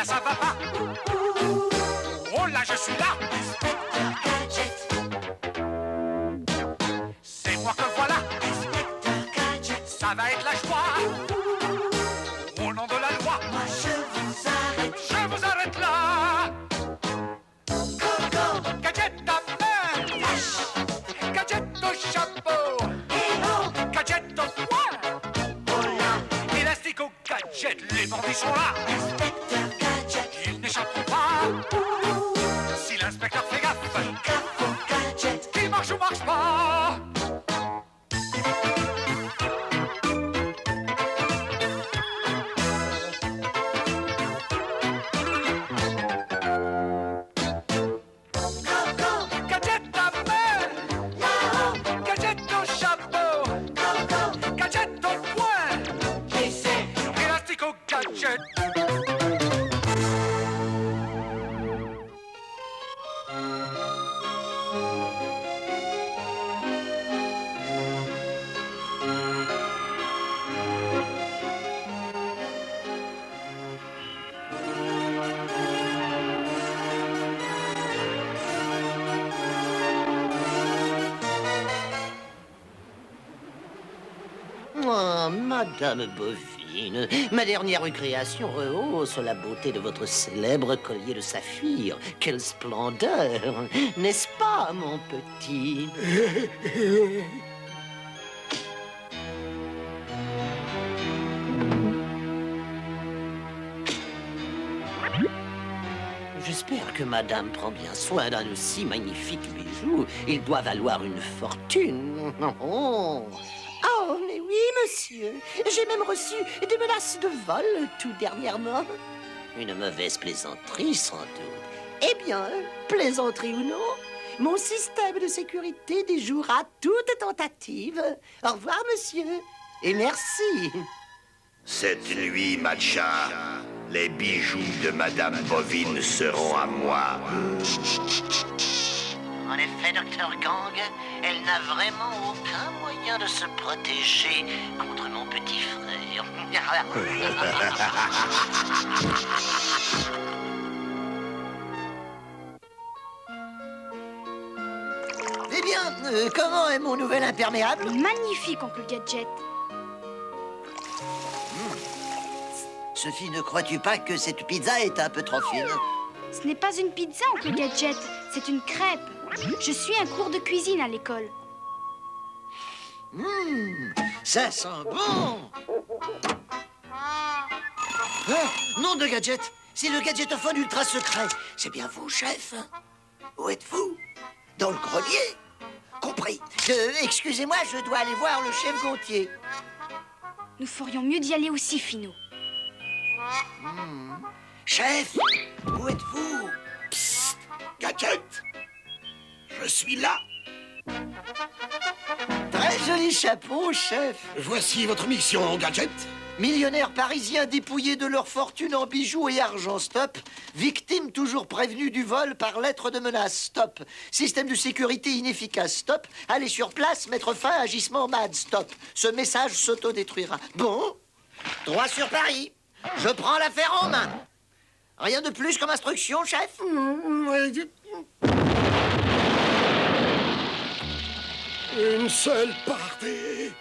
là ça va pas. Oh là je suis là. Inspecteur Gadget. C'est moi que voilà. Inspecteur Gadget. Ça va être la joie. Au nom de la loi. Moi je vous arrête. Je vous arrête là. Go, Gadget à main. flash. Gadget au chapeau. Hello. Gadget au poing. Oh là. Élastique au gadget. Les bandits sont là. Inspecteur Gadget. Ils n'échapperont pas. Si l'inspecteur fait gaffe. Gaffe au gadget. Qui marche ou marche pas. Go, Gadget à main. là-haut. Gadget au chapeau. Go, Gadget au poing. laissez. Élastique au gadget. Oh, Madame Bovine, ma dernière création rehausse la beauté de votre célèbre collier de saphir. Quelle splendeur, n'est-ce pas, mon petit? J'espère que madame prend bien soin d'un aussi magnifique bijou. Il doit valoir une fortune. Oh, oh, mais oui, monsieur. J'ai même reçu des menaces de vol tout dernièrement. Une mauvaise plaisanterie, sans doute. Eh bien, plaisanterie ou non, mon système de sécurité déjouera toute tentative. Au revoir, monsieur. Et merci. Cette nuit, Matcha, les bijoux de Madame Bovine seront à moi. En effet, Docteur Gang, elle n'a vraiment aucun moyen de se protéger contre mon petit frère. Eh bien, comment est mon nouvel imperméable? Magnifique, oncle Gadget. Sophie, ne crois-tu pas que cette pizza est un peu trop fine? Ce n'est pas une pizza, oncle Gadget. C'est une crêpe. Je suis un cours de cuisine à l'école. Ça sent bon! Nom de Gadget, c'est le gadgetophone ultra secret. C'est bien vous, chef? Où êtes-vous? Dans le grenier? Compris. Excusez-moi, je dois aller voir le chef Gontier. Nous ferions mieux d'y aller aussi, Finot. Chef, où êtes-vous? Psst, Gadget, je suis là. Très joli chapeau, chef. Voici votre mission, Gadget. Millionnaires parisiens dépouillés de leur fortune en bijoux et argent, stop. Victimes toujours prévenues du vol par lettre de menace, stop. Système de sécurité inefficace, stop. Allez sur place, mettre fin à agissement MAD, stop. Ce message s'autodétruira. Bon, droit sur Paris. Je prends l'affaire en main. Rien de plus comme instruction, chef? Une seule partie.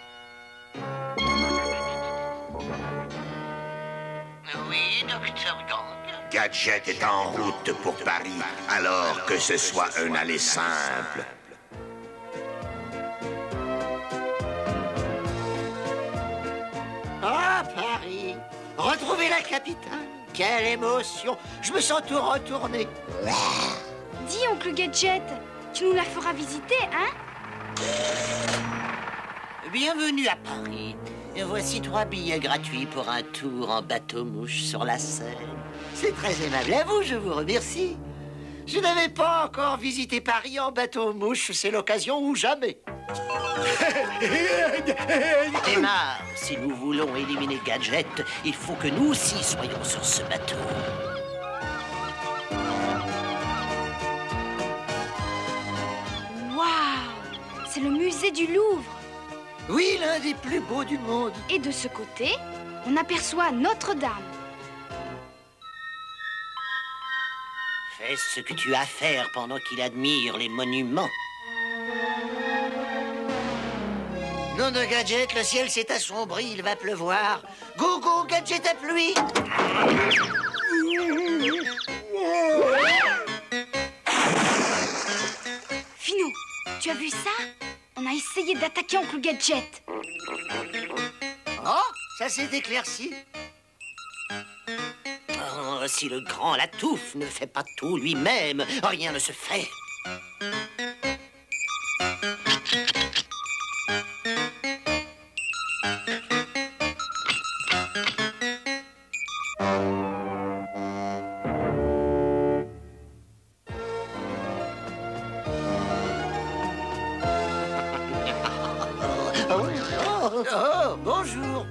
Oui, docteur Gang. Gadget est en route pour Paris, alors que ce soit un aller simple. Ah, Paris. Retrouver la capitale. Quelle émotion. Je me sens tout retourné. Dis, oncle Gadget, tu nous la feras visiter, hein? Bienvenue à Paris. Et voici 3 billets gratuits pour un tour en bateau-mouche sur la Seine. C'est très aimable à vous, je vous remercie. Je n'avais pas encore visité Paris en bateau-mouche, c'est l'occasion ou jamais. Emma, si nous voulons éliminer Gadget, il faut que nous aussi soyons sur ce bateau. Waouh! C'est le musée du Louvre. Oui, l'un des plus beaux du monde. Et de ce côté, on aperçoit Notre-Dame. Fais ce que tu as à faire pendant qu'il admire les monuments. Nom de Gadget, le ciel s'est assombri, il va pleuvoir. Go, go, Gadget à pluie. Finou, tu as vu ça? On a essayé d'attaquer Oncle Gadget. Oh, ça s'est éclairci. Oh, si le grand Latouf ne fait pas tout lui-même, rien ne se fait. Oh, bonjour.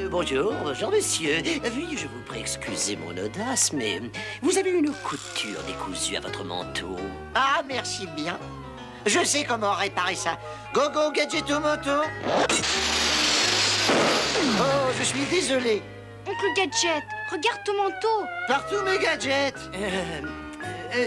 Bonjour, monsieur. Veuillez, je vous prie, excusez mon audace, mais vous avez une couture décousue à votre manteau. Ah, merci bien. Je sais comment réparer ça. Go, go, Gadget au manteau. Oh, je suis désolé. Oncle Gadget, regarde ton manteau. Partout mes gadgets.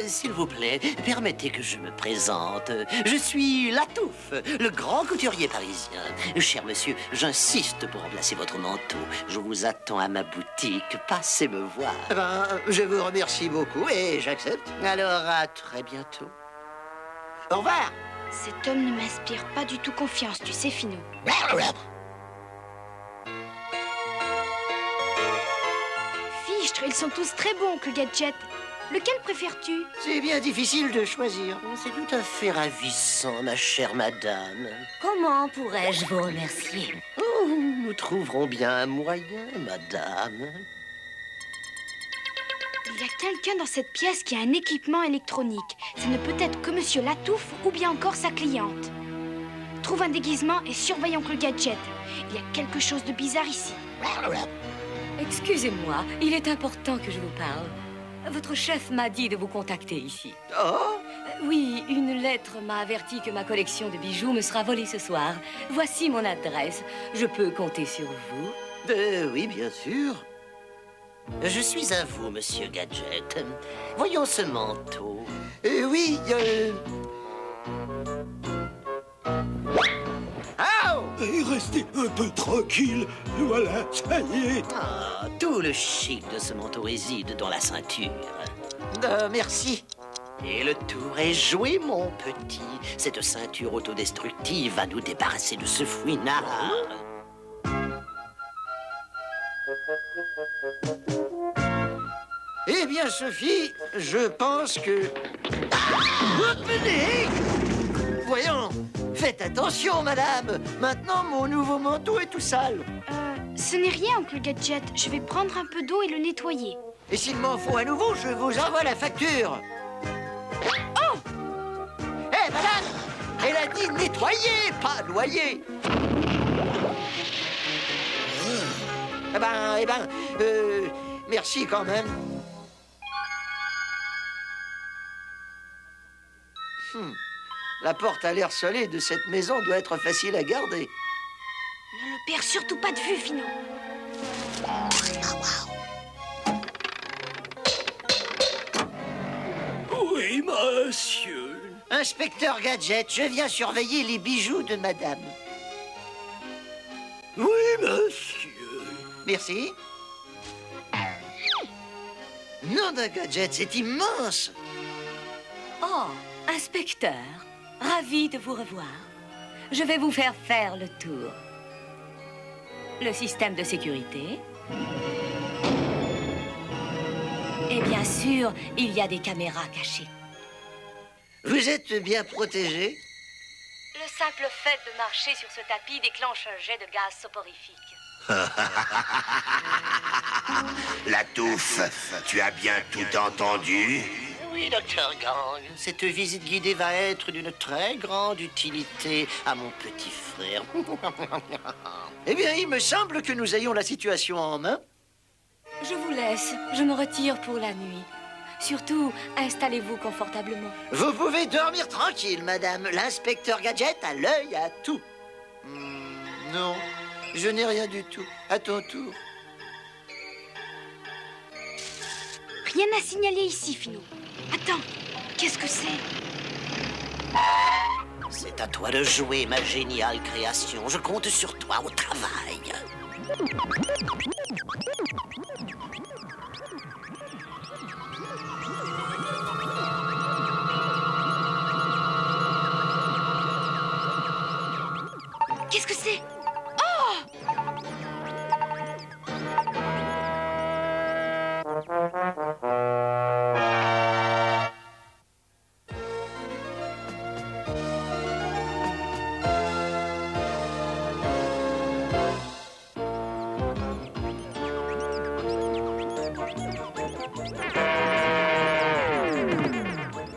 S'il vous plaît, permettez que je me présente. Je suis Latouf, le grand couturier parisien. Cher monsieur, j'insiste pour remplacer votre manteau. Je vous attends à ma boutique. Passez me voir. Je vous remercie beaucoup et j'accepte. Alors, à très bientôt. Au revoir. Cet homme ne m'inspire pas du tout confiance, tu sais, Finou. Fichtre, ils sont tous très bons, Oncle Gadget. Lequel préfères-tu? C'est bien difficile de choisir. C'est tout à fait ravissant, ma chère madame. Comment pourrais-je vous remercier? Oh, nous trouverons bien un moyen, madame. Il y a quelqu'un dans cette pièce qui a un équipement électronique. Ça ne peut être que Monsieur Latouf ou bien encore sa cliente. Trouve un déguisement et surveille Oncle Gadget. Il y a quelque chose de bizarre ici. Excusez-moi, il est important que je vous parle. Votre chef m'a dit de vous contacter ici. Oh, Oui, une lettre m'a averti que ma collection de bijoux me sera volée ce soir. Voici mon adresse. Je peux compter sur vous? oui, bien sûr. Je suis à vous, monsieur Gadget. Voyons ce manteau. Oui, Et restez un peu tranquille. Voilà, ça y est. Ah, tout le chic de ce manteau réside dans la ceinture. Merci. Et le tour est joué, mon petit. Cette ceinture autodestructive va nous débarrasser de ce fouinard. Eh bien, Sophie, je pense que... Ah, venez! Voyons, faites attention, madame. Maintenant, mon nouveau manteau est tout sale. Ce n'est rien, Oncle Gadget. Je vais prendre un peu d'eau et le nettoyer. Et s'il m'en faut à nouveau, je vous envoie la facture. Oh! Hé, madame! Elle a dit nettoyer, pas noyer. Merci quand même. La porte à l'air scellé de cette maison doit être facile à garder. Ne le perds surtout pas de vue, Finou. Oui, monsieur. Inspecteur Gadget, je viens surveiller les bijoux de madame. Oui, monsieur. Merci. Nom d'un Gadget, c'est immense. Oh, inspecteur, ravi de vous revoir. Je vais vous faire faire le tour. Le système de sécurité. Et bien sûr, il y a des caméras cachées. Vous êtes bien protégé? Le simple fait de marcher sur ce tapis déclenche un jet de gaz soporifique. Latouf, tu as bien tout entendu? Oui, docteur Gang. Cette visite guidée va être d'une très grande utilité à mon petit frère. Eh bien, il me semble que nous ayons la situation en main. Je vous laisse. Je me retire pour la nuit. Surtout, installez-vous confortablement. Vous pouvez dormir tranquille, madame. L'inspecteur Gadget a l'œil à tout. Non, je n'ai rien du tout. À ton tour. Rien à signaler ici, Finou. Attends, qu'est-ce que c'est? C'est à toi de jouer, ma géniale création. Je compte sur toi au travail. Qu'est-ce que c'est?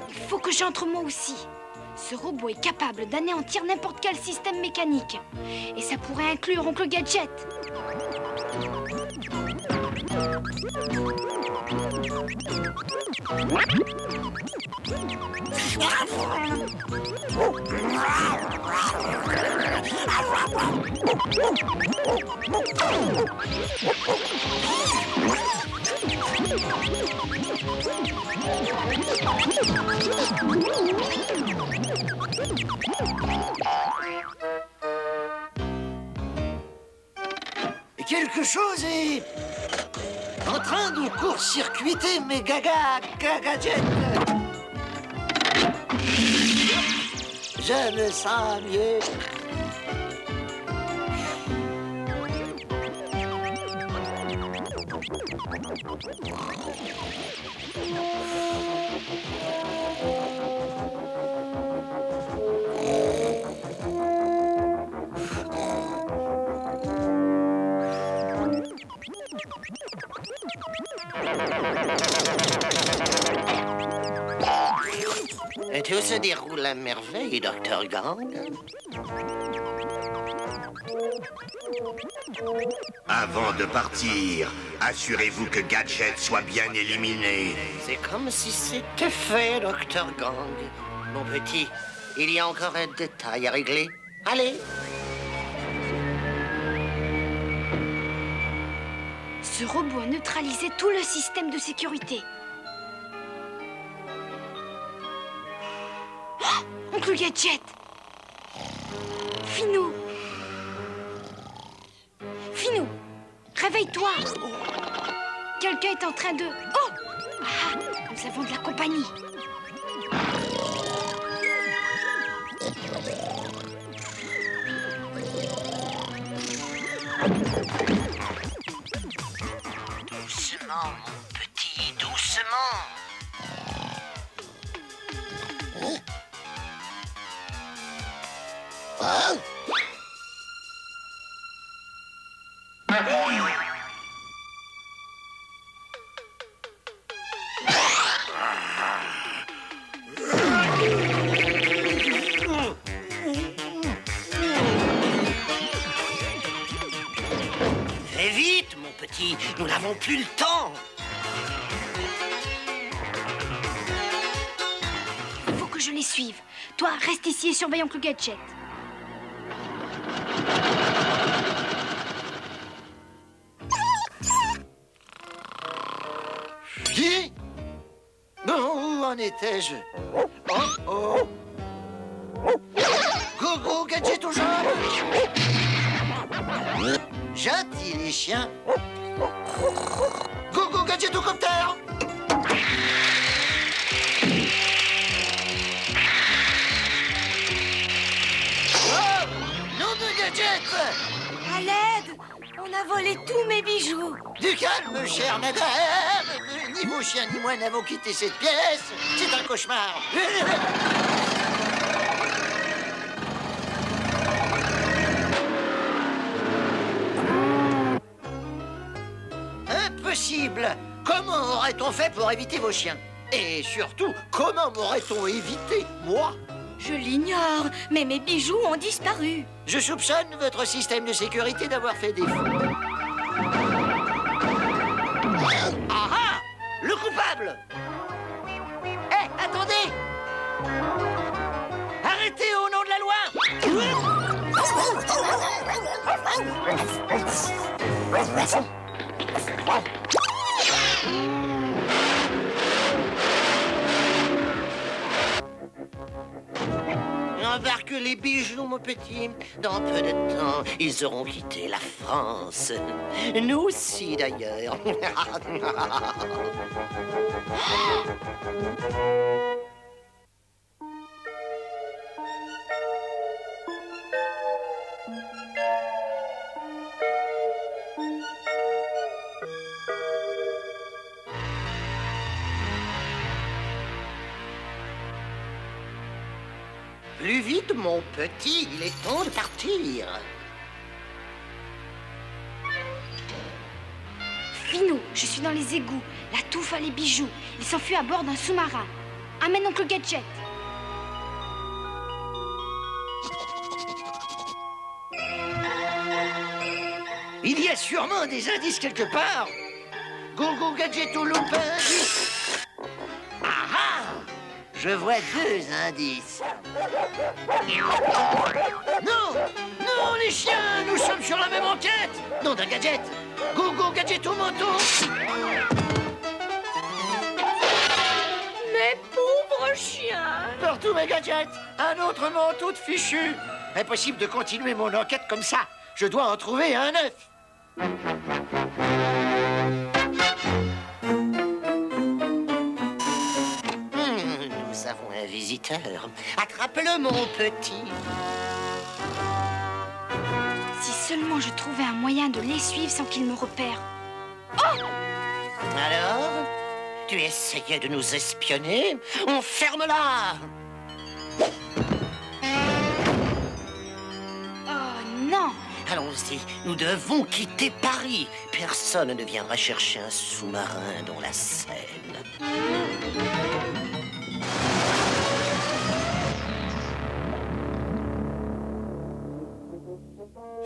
Il faut que j'entre moi aussi. Ce robot est capable d'anéantir n'importe quel système mécanique. Et ça pourrait inclure Oncle Gadget. Quelque chose est en train de court-circuiter mes gadgets. Je me sens mieux. Et tout se déroule à merveille, Dr. Gang. Avant de partir, assurez-vous que Gadget soit bien éliminé. C'est comme si c'était fait, Dr. Gang. Mon petit, il y a encore un détail à régler. Allez. Ce robot a neutralisé tout le système de sécurité. Oh, Oncle Gadget! Finou! Finou! Réveille-toi! Quelqu'un est en train de... Oh! Ah! Nous avons de la compagnie. Doucement, mon petit, doucement. Fais vite, mon petit, nous n'avons plus le temps. Il faut que je les suive. Toi, reste ici et surveille Oncle Gadget. Qui? Bon, où en étais-je? Oh, oh. Go, Gadget aux jambes. Gentil, les chiens. Go, Gadget au copter. Oh, nom de Gadget. À l'aide! On a volé tous mes bijoux. Du calme, chère madame. Ni vos chiens ni moi n'avons quitté cette pièce. C'est un cauchemar. Impossible. Comment aurait-on fait pour éviter vos chiens? Et surtout, comment m'aurait-on évité, moi? Je l'ignore, mais mes bijoux ont disparu. Je soupçonne votre système de sécurité d'avoir fait défaut. Ah ah! Le coupable! Hé, attendez! Arrêtez au nom de la loi! que les bijoux, mon petit. Dans peu de temps, ils auront quitté la France. Nous aussi, d'ailleurs. Plus vite, mon petit, il est temps de partir. Finot, je suis dans les égouts. La touffe a les bijoux. Il s'enfuit à bord d'un sous-marin. Amène Oncle Gadget. Il y a sûrement des indices quelque part. Go Gadget au Lupin. Ah ah! Je vois 2 indices. Non! Non, les chiens! Nous sommes sur la même enquête! Non d'un gadget! Go Gadget au manteau! Mes pauvres chiens! Partout mes gadgets! Un autre manteau de fichu! Impossible de continuer mon enquête comme ça! Je dois en trouver un neuf! Nous avons un visiteur. Attrape-le, mon petit. Si seulement je trouvais un moyen de les suivre sans qu'ils me repèrent. Alors, tu essayais de nous espionner? On ferme-la! Oh non! Allons-y, nous devons quitter Paris. Personne ne viendra chercher un sous-marin dans la Seine.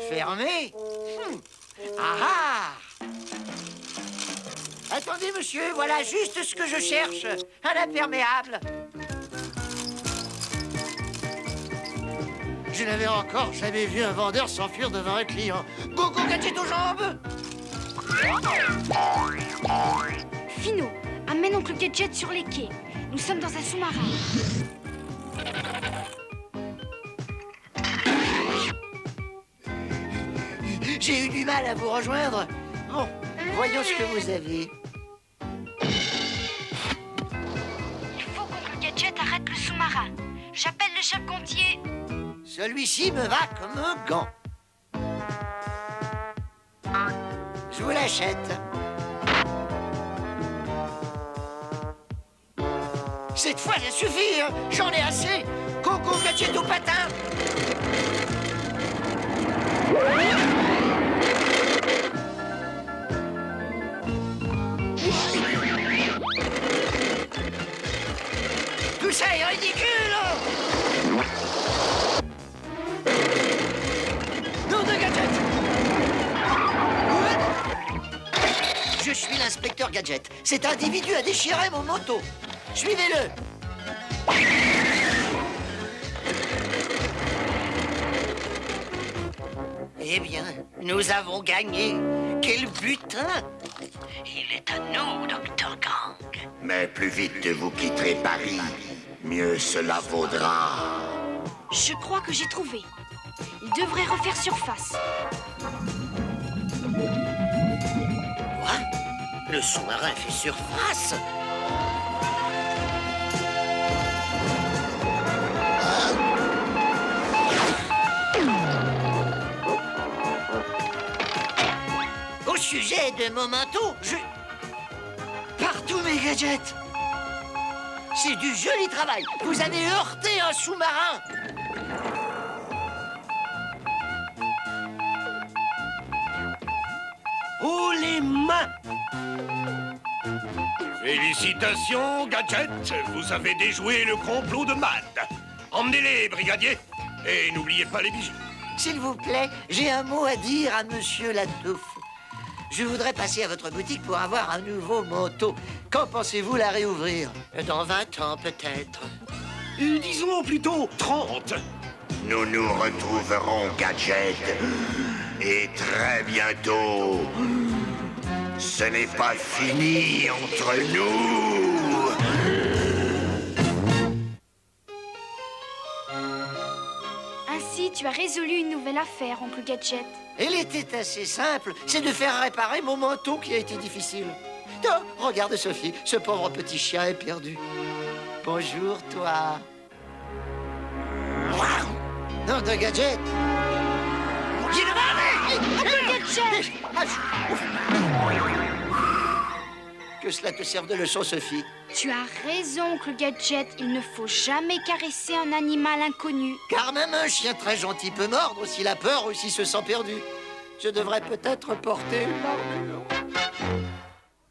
Fermé? Ah ah! Attendez, monsieur, voilà juste ce que je cherche. Un imperméable. Je n'avais encore jamais vu un vendeur s'enfuir devant un client. Go Gadget aux jambes! Finot, amène Oncle Gadget sur les quais. Nous sommes dans un sous-marin. J'ai eu du mal à vous rejoindre. Bon, voyons ce que vous avez. Il faut qu'Oncle Gadget arrête le sous-marin. J'appelle le charpentier. Celui-ci me va comme un gant. Je vous l'achète. Cette fois, ça suffit, hein. J'en ai assez. Coco Gadget au patin. Tout ça est ridicule. Nom de Gadget. Je suis l'inspecteur Gadget. Cet individu a déchiré mon manteau. Suivez-le. Eh bien, nous avons gagné. Quel butin! Il est à nous, Dr. Gang. Mais plus vite vous quitterez Paris, mieux cela vaudra. Je crois que j'ai trouvé. Il devrait refaire surface. Quoi? Le sous-marin fait surface? Au sujet de mon manteau, Partout mes gadgets! C'est du joli travail! Vous avez heurté un sous-marin! Oh, les mains! Félicitations, Gadget. Vous avez déjoué le complot de Mad. Emmenez-les, brigadier. Et n'oubliez pas les bijoux. S'il vous plaît, j'ai un mot à dire à Monsieur Latouffe. Je voudrais passer à votre boutique pour avoir un nouveau manteau. Quand pensez-vous la réouvrir? Dans 20 ans, peut-être. Disons plutôt 30. Nous nous retrouverons, Gadget. Et très bientôt. Ce n'est pas fini entre nous. tu as résolu une nouvelle affaire, oncle Gadget. Elle était assez simple, c'est de faire réparer mon manteau qui a été difficile. Oh, regarde Sophie, ce pauvre petit chien est perdu. Bonjour, toi. Non, de Gadget. Gadget! Que cela te serve de leçon, Sophie. Tu as raison, oncle Gadget. Il ne faut jamais caresser un animal inconnu. Car même un chien très gentil peut mordre s'il a peur ou s'il se sent perdu. Je devrais peut-être porter une armure.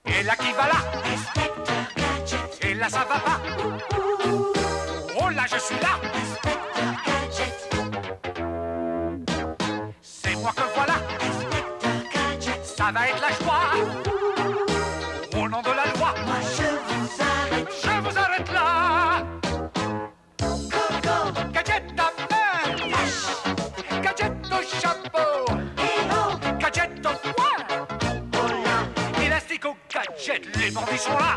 Et là qui va là? Inspecteur Gadget. Et là ça va pas? Oh là je suis là! Inspecteur Gadget. C'est moi que voilà! Inspecteur Gadget. Ça va être la joie! Au nom de la loi! Moi je vous arrête. Je vous arrête là! Coco. Gadget à main! Flash. Gadget au chapeau! Hello. Gadget au poing! Oh là. Élastique au gadget! Les bandits sont là!